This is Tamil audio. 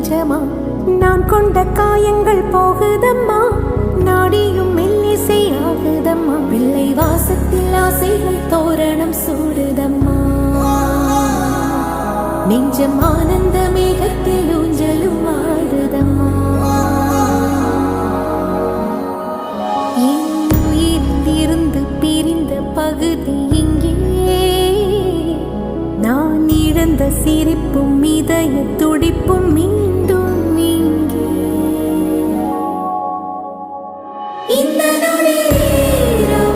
நிஜமா நான் கொண்ட காயங்கள் போகுதம்மா நாடியும் மெல்லிசை ஆகுதம்மா பிள்ளை வாசத்தில் ஆசைகள் தோரணம் சூடுதம்மா நெஞ்சம் ஆனந்த மேகத்தில் ஊஞ்சலும் ஆடுதம்மா என் உயிரிலிருந்து பிரிந்த பகுதி இங்கே நான் இழந்த சிரிப்பும் இதய துடிப்பும்